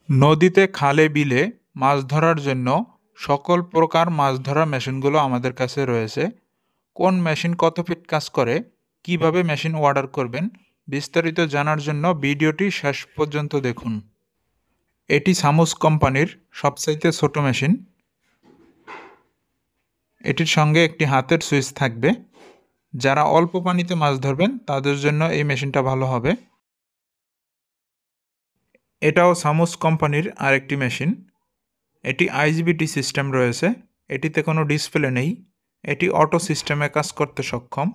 নদীতে, খালে, বিলে মাছ ধরার জন্য সকল প্রকার মাছ ধরার মেশিনগুলো আমাদের কাছে রয়েছে। কোন মেশিন কত ফিট কাজ করে, কিভাবে মেশিন অর্ডার করবেন, বিস্তারিত জানার জন্য ভিডিওটি শেষ পর্যন্ত দেখুন। এটি সামুস কোম্পানির সবচাইতে ছোট মেশিন। এটির সঙ্গে একটি হাতের সুইচ থাকবে। যারা অল্প পানিতে মাছ ধরবেন তাদের জন্য এই মেশিনটা ভালো হবে। এটাও সামুস কোম্পানির আরেকটি মেশিন। এটি আইজিবিটি সিস্টেম রয়েছে। এটিতে কোনো ডিসপ্লে নেই। এটি অটো সিস্টেমে কাজ করতে সক্ষম।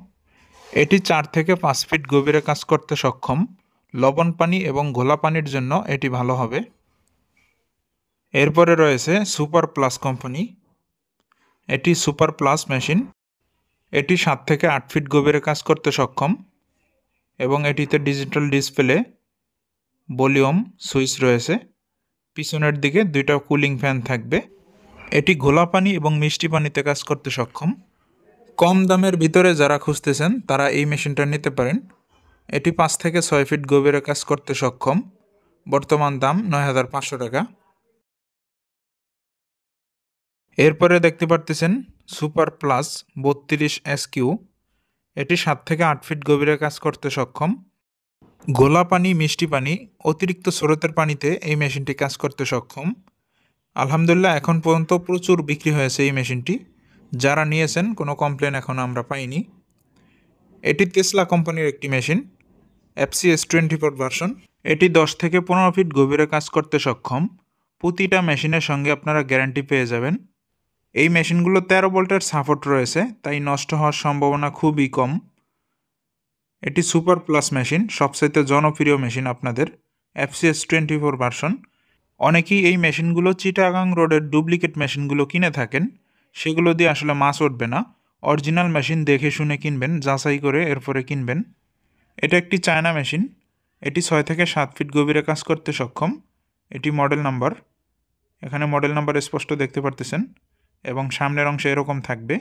এটি 4 থেকে 5 ফিট গভীরে কাজ করতে সক্ষম। লবণ পানি এবং ঘোলা পানির জন্য এটি ভালো হবে। এরপরে রয়েছে সুপার প্লাস কোম্পানি। এটি সুপার প্লাস মেশিন। এটি 7 থেকে 8 ফিট গভীরে কাজ করতে সক্ষম এবং এটিতে ডিজিটাল ডিসপ্লে, ভলিউম সুইচ রয়েছে। পিছনের দিকে 2টা কুলিং ফ্যান থাকবে। এটি ঘোলা পানি এবং মিষ্টি পানিতে কাজ করতে সক্ষম। কম দামের ভিতরে যারা খুঁজতেছেন তারা এই মেশিনটা নিতে পারেন। এটি 5 থেকে 6 ফিট গভীরে কাজ করতে সক্ষম। বর্তমান দাম 9,500 টাকা। এরপরে দেখতে পারতেছেন সুপার প্লাস 32 SQ। এটি 7 থেকে 8 ফিট গভীরে কাজ করতে সক্ষম। ঘোলা পানি, মিষ্টি পানি, অতিরিক্ত স্রোতের পানিতে এই মেশিনটি কাজ করতে সক্ষম। আলহামদুলিল্লাহ এখন পর্যন্ত প্রচুর বিক্রি হয়েছে এই মেশিনটি। যারা নিয়েছেন কোনো কমপ্লেন এখনও আমরা পাইনি। এটি টেসলা কোম্পানির একটি মেশিন, FCS24 ভার্সন। এটি 10 থেকে 15 ফিট গভীরে কাজ করতে সক্ষম। প্রতিটা মেশিনের সঙ্গে আপনারা গ্যারান্টি পেয়ে যাবেন। এই মেশিনগুলো 13 ভোল্টের সাপোর্ট রয়েছে, তাই নষ্ট হওয়ার সম্ভাবনা খুবই কম। এটি সুপার প্লাস মেশিন, সবচাইতে জনপ্রিয় মেশিন আপনাদের, FCS24 ভার্সন। অনেকেই এই মেশিনগুলো চিটাগাং রোডের ডুপ্লিকেট মেশিনগুলো কিনে থাকেন, সেগুলো দিয়ে আসলে মাছ উঠবে না। অরিজিনাল মেশিন দেখে শুনে কিনবেন, যাচাই করে এরপরে কিনবেন। এটা একটি চায়না মেশিন। এটি 6 থেকে 7 ফিট গভীরে কাজ করতে সক্ষম। এটি মডেল নাম্বার, এখানে মডেল নাম্বার স্পষ্ট দেখতে পারতেছেন এবং সামনের অংশে এরকম থাকবে।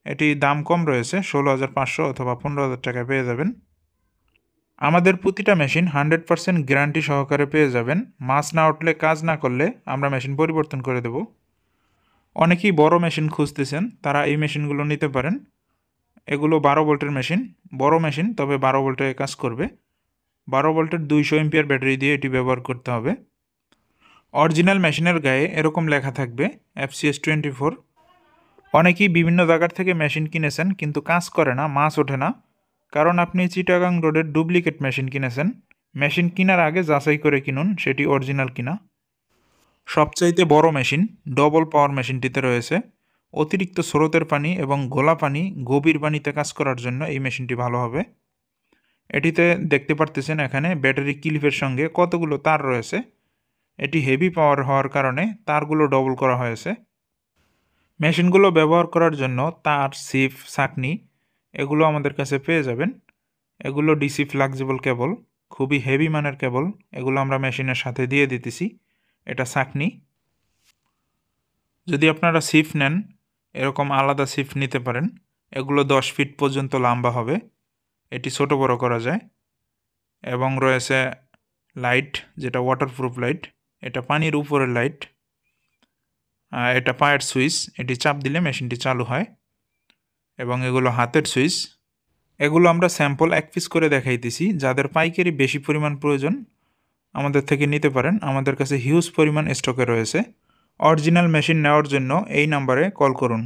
এটি দাম কম রয়েছে, 16,500 অথবা 15,000 টাকায় পেয়ে যাবেন। আমাদের প্রতিটা মেশিন 100% গ্যারান্টি সহকারে পেয়ে যাবেন। মাছ না উঠলে, কাজ না করলে আমরা মেশিন পরিবর্তন করে দেব। অনেকেই বড় মেশিন খুঁজতেছেন, তারা এই মেশিনগুলো নিতে পারেন। এগুলো 12 ভোল্টের মেশিন, বড় মেশিন, তবে 12 ভোল্টে কাজ করবে। 12 ভোল্টের 200 এম্পিয়ার ব্যাটারি দিয়ে এটি ব্যবহার করতে হবে। অরিজিনাল মেশিনের গায়ে এরকম লেখা থাকবে FCS24। অনেকেই বিভিন্ন জায়গার থেকে মেশিন কিনেছেন কিন্তু কাজ করে না, মাছ ওঠে না, কারণ আপনি চিটাগাং রোডের ডুপ্লিকেট মেশিন কিনেছেন। মেশিন কেনার আগে যাচাই করে কিনুন সেটি অরিজিনাল কিনা। সবচাইতে বড় মেশিন, ডবল পাওয়ার মেশিনটিতে রয়েছে। অতিরিক্ত স্রোতের পানি এবং ঘোলা পানি, গভীর পানিতে কাজ করার জন্য এই মেশিনটি ভালো হবে। এটিতে দেখতে পারতেছেন এখানে ব্যাটারি ক্লিপের সঙ্গে কতগুলো তার রয়েছে। এটি হেভি পাওয়ার হওয়ার কারণে তারগুলো ডবল করা হয়েছে। মেশিনগুলো ব্যবহার করার জন্য তার, সিপ, ছাঁকনি এগুলো আমাদের কাছে পেয়ে যাবেন। এগুলো ডিসি ফ্লেক্সিবল কেবল, খুবই হেভি মানের কেবল। এগুলো আমরা মেশিনের সাথে দিয়ে দিতেছি। এটা ছাঁকনি। যদি আপনারা সিপ নেন, এরকম আলাদা সিপ নিতে পারেন। এগুলো 10 ফিট পর্যন্ত লম্বা হবে। এটি ছোট বড় করা যায়। এবং রয়েছে লাইট, যেটা ওয়াটারপ্রুফ লাইট। এটা পানির উপরের লাইট। এটা পায়ের সুইচ, এটি চাপ দিলে মেশিনটি চালু হয়। এবং এগুলো হাতের সুইচ। এগুলো আমরা স্যাম্পল 1 পিস করে দেখাইতেছি। যাদের পাইকারি বেশি পরিমাণ প্রয়োজন আমাদের থেকে নিতে পারেন। আমাদের কাছে হিউজ পরিমাণ স্টকে রয়েছে। অরিজিনাল মেশিন নেওয়ার জন্য এই নাম্বারে কল করুন।